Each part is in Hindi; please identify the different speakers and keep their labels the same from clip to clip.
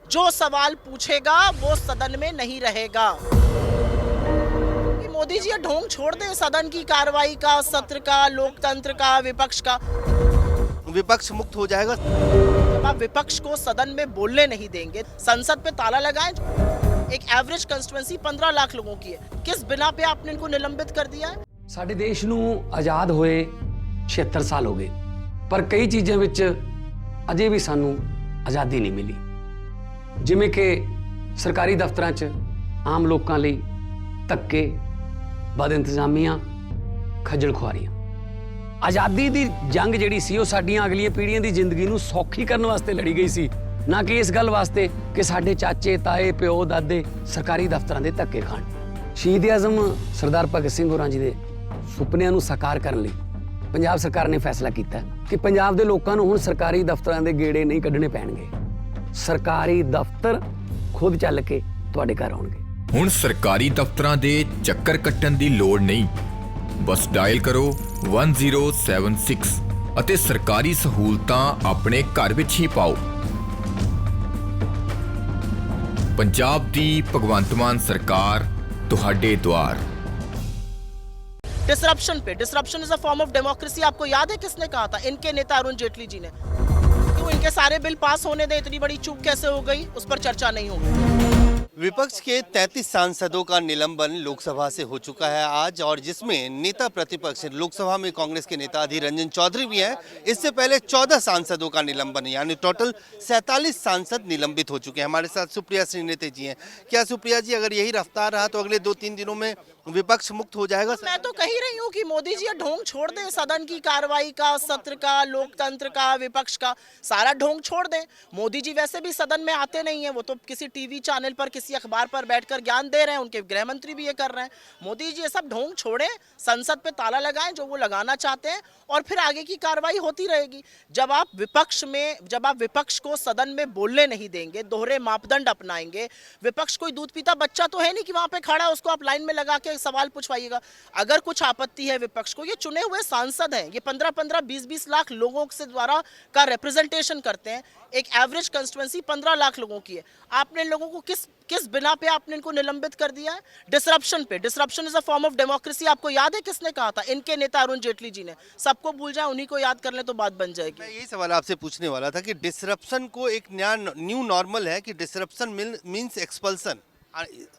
Speaker 1: जो सवाल पूछेगा वो सदन में नहीं रहेगा। मोदी जी ये ढोंग छोड़ दें सदन की कार्रवाई का, सत्र का, लोकतंत्र का, विपक्ष का।
Speaker 2: विपक्ष मुक्त हो जाएगा।
Speaker 1: जब आप विपक्ष को सदन में बोलने नहीं देंगे, संसद पे ताला लगाएं। एक एवरेज कंस्टिट्यूएंसी 15 लाख लोगों की है, किस बिना पे आपने इनको निलंबित कर दिया है?
Speaker 3: ਸਾਡੇ ਦੇਸ਼ ਨੂੰ ਆਜ਼ਾਦ ਹੋਏ 76 ਸਾਲ ਹੋ ਗਏ, ਪਰ ਕਈ ਚੀਜ਼ਾਂ ਵਿੱਚ ਅਜੇ ਵੀ ਸਾਨੂੰ ਆਜ਼ਾਦੀ ਨਹੀਂ ਮਿਲੀ, ਜਿਵੇਂ ਕਿ ਸਰਕਾਰੀ ਦਫ਼ਤਰਾਂ 'ਚ ਆਮ ਲੋਕਾਂ ਲਈ ਧੱਕੇ, ਬਦ ਇੰਤਜ਼ਾਮੀਆਂ, ਖੱਜਲ ਖੁਆਰੀਆਂ। ਆਜ਼ਾਦੀ ਦੀ ਜੰਗ ਜਿਹੜੀ ਸੀ ਉਹ ਸਾਡੀਆਂ ਅਗਲੀਆਂ ਪੀੜ੍ਹੀਆਂ ਦੀ ਜ਼ਿੰਦਗੀ ਨੂੰ ਸੌਖੀ ਕਰਨ ਵਾਸਤੇ ਲੜੀ ਗਈ ਸੀ, ਨਾ ਕਿ ਇਸ ਗੱਲ ਵਾਸਤੇ ਕਿ ਸਾਡੇ ਚਾਚੇ, ਤਾਏ, ਪਿਓ, ਦਾਦੇ ਸਰਕਾਰੀ ਦਫ਼ਤਰਾਂ ਦੇ ਧੱਕੇ ਖਾਣ। ਸ਼ਹੀਦ ਆਜ਼ਮ ਸਰਦਾਰ ਭਗਤ ਸਿੰਘ ਹੋਰਾਂ ਜੀ ਦੇ ਸੁਪਨਿਆਂ ਨੂੰ ਸਾਕਾਰ ਕਰਨ ਲਈ ਪੰਜਾਬ ਸਰਕਾਰ ਨੇ ਫੈਸਲਾ ਕੀਤਾ ਕਿ ਪੰਜਾਬ ਦੇ ਲੋਕਾਂ ਨੂੰ ਹੁਣ ਸਰਕਾਰੀ ਦਫ਼ਤਰਾਂ ਦੇ ਗੇੜੇ ਨਹੀਂ ਕੱਢਣੇ ਪੈਣਗੇ। ਸਰਕਾਰੀ ਦਫ਼ਤਰ ਖੁਦ ਚੱਲ ਕੇ ਤੁਹਾਡੇ ਘਰ ਆਉਣਗੇ।
Speaker 4: ਹੁਣ ਸਰਕਾਰੀ ਦਫ਼ਤਰਾਂ ਦੇ ਚੱਕਰ ਕੱਟਣ ਦੀ ਲੋੜ ਨਹੀਂ, ਬਸ ਡਾਇਲ ਕਰੋ 1076 ਅਤੇ ਸਰਕਾਰੀ ਸਹੂਲਤਾਂ ਆਪਣੇ ਘਰ ਵਿੱਚ ਹੀ ਪਾਓ। ਪੰਜਾਬ ਦੀ ਭਗਵੰਤ ਮਾਨ ਸਰਕਾਰ ਤੁਹਾਡੇ द्वार।
Speaker 1: डिसरप्शन पे, disruption is a form of democracy. आपको याद है किसने कहा था? इनके नेता अरुण जेटली जी ने। क्यों इनके सारे बिल पास होने दें, इतनी बड़ी चूक कैसे हो गई, उस पर चर्चा नहीं होगी।
Speaker 2: विपक्ष के 33 सांसदों का निलंबन लोकसभा से हो चुका है आज, और जिसमें नेता प्रतिपक्ष लोकसभा में कांग्रेस के नेता अधीर रंजन चौधरी भी हैं। इससे पहले 14 सांसदों का निलंबन, यानी टोटल 47 सांसद निलंबित हो चुके हैं। हमारे साथ सुप्रिया श्रीनेते जी हैं। क्या सुप्रिया जी, अगर यही रफ्तार रहा तो अगले 2-3 दिनों में विपक्ष मुक्त हो जाएगा?
Speaker 1: मैं तो कह रही हूँ कि मोदी जी ये ढोंग छोड़ दें सदन की कार्रवाई का, सत्र का, लोकतंत्र का, विपक्ष का, सारा ढोंग छोड़ दें। मोदी जी वैसे भी सदन में आते नहीं है, वो तो किसी टीवी चैनल पर, किसी अखबार पर बैठकर ज्ञान दे रहे हैं। उनके गृह मंत्री भी ये कर रहे हैं। मोदी जी ये सब ढोंग छोड़ें, संसद पे ताला लगाएं जो वो लगाना चाहते हैं, और फिर आगे की कार्रवाई होती रहेगी। जब आप विपक्ष को सदन में बोलने नहीं देंगे, दोहरे मापदंड अपनाएंगे। विपक्ष कोई दूध पीता बच्चा तो है नहीं कि वहां पे खड़ा है उसको आप लाइन में लगा के सवाल पूछवाइएगा। अगर कुछ आपत्ति है विपक्ष को, ये चुने हुए सांसद हैं, ये 15-15, 20-20 लाख लोगों से द्वारा का रिप्रेजेंटेशन करते हैं। एक एवरेज कंस्टिट्यूएंसी 15 लाख लोगों की है। आपने इन लोगों को किस बिना पे आपने इनको निलंबित कर दिया है? डिसरप्शन पे, disruption is a form of democracy. आपको याद है किसने कहा था? इनके नेता अरुण जेटली जी ने। सबको भूल जाए, उन्हीं को याद कर ले तो बात बन जाएगी।
Speaker 2: मैं यही सवाल आपसे पूछने वाला था कि डिसरप्शन को एक नया न्यू नॉर्मल है कि डिसरप्शन मीन्स एक्सपल्सन।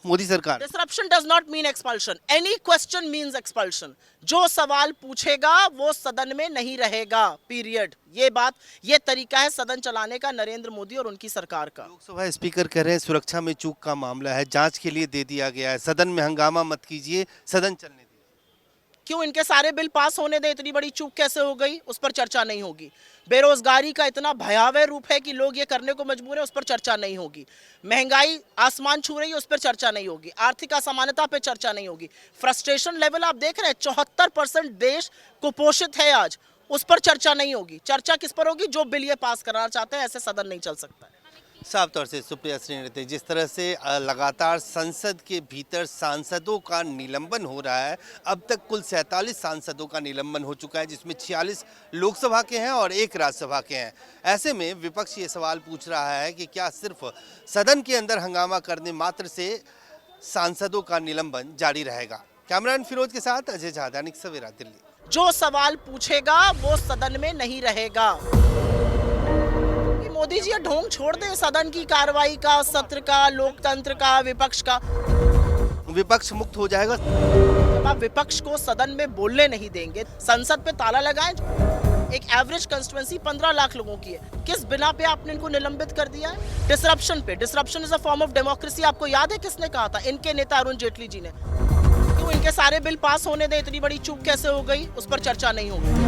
Speaker 2: मोदी सरकार,
Speaker 1: disruption does not mean expulsion, any question means expulsion. जो सवाल पूछेगा वो सदन में नहीं रहेगा, पीरियड। ये तरीका है सदन चलाने का नरेंद्र मोदी और उनकी सरकार का।
Speaker 2: लोकसभा स्पीकर कह रहे हैं सुरक्षा में चूक का मामला है, जांच के लिए दे दिया गया है, सदन में हंगामा मत कीजिए, सदन चलने दीजिए।
Speaker 1: क्यों इनके सारे बिल पास होने दें, इतनी बड़ी चूक कैसे हो गई, उस पर चर्चा नहीं होगी। बेरोजगारी का इतना भयावह रूप है कि लोग ये करने को मजबूर हैं, उस पर चर्चा नहीं होगी। महंगाई आसमान छू रही है, उस पर चर्चा नहीं होगी। आर्थिक असमानता पे चर्चा नहीं होगी। फ्रस्ट्रेशन लेवल आप देख रहे हैं, 74% देश कुपोषित है आज, उस पर चर्चा नहीं होगी। चर्चा किस पर होगी? जो बिल ये पास कराना चाहते हैं। ऐसे सदन नहीं चल सकता है।
Speaker 2: साफ तौर से सुप्रिया श्रीनेते, जिस तरह से लगातार संसद के भीतर सांसदों का निलंबन हो रहा है, अब तक कुल 47 सांसदों का निलंबन हो चुका है, जिसमें 46 लोकसभा के हैं और 1 राज्यसभा के हैं। ऐसे में विपक्ष ये सवाल पूछ रहा है कि क्या सिर्फ सदन के अंदर हंगामा करने मात्र से सांसदों का निलंबन जारी रहेगा? कैमरामैन फिरोज के साथ अजय झा, दैनिक सवेरा, दिल्ली।
Speaker 1: जो सवाल पूछेगा वो सदन में नहीं रहेगा। मोदी जी ये ढोंग छोड़ दें सदन की कार्रवाई का, सत्र का, लोकतंत्र का, विपक्ष का।
Speaker 2: विपक्ष मुक्त हो जाएगा।
Speaker 1: जब आप विपक्ष को सदन में बोलने नहीं देंगे, संसद पे ताला लगाएं। एक एवरेज कंस्टिट्यूएंसी 15 लाख लोगों की है, किस बिना पे आपने इनको निलंबित कर दिया है? डिसरप्शन पे, disruption is a form of democracy. आपको याद है किसने कहा था? इनके नेता अरुण जेटली जी ने। क्यों इनके सारे बिल पास होने दें, इतनी बड़ी चूक कैसे हो गई, उस पर चर्चा नहीं होगी।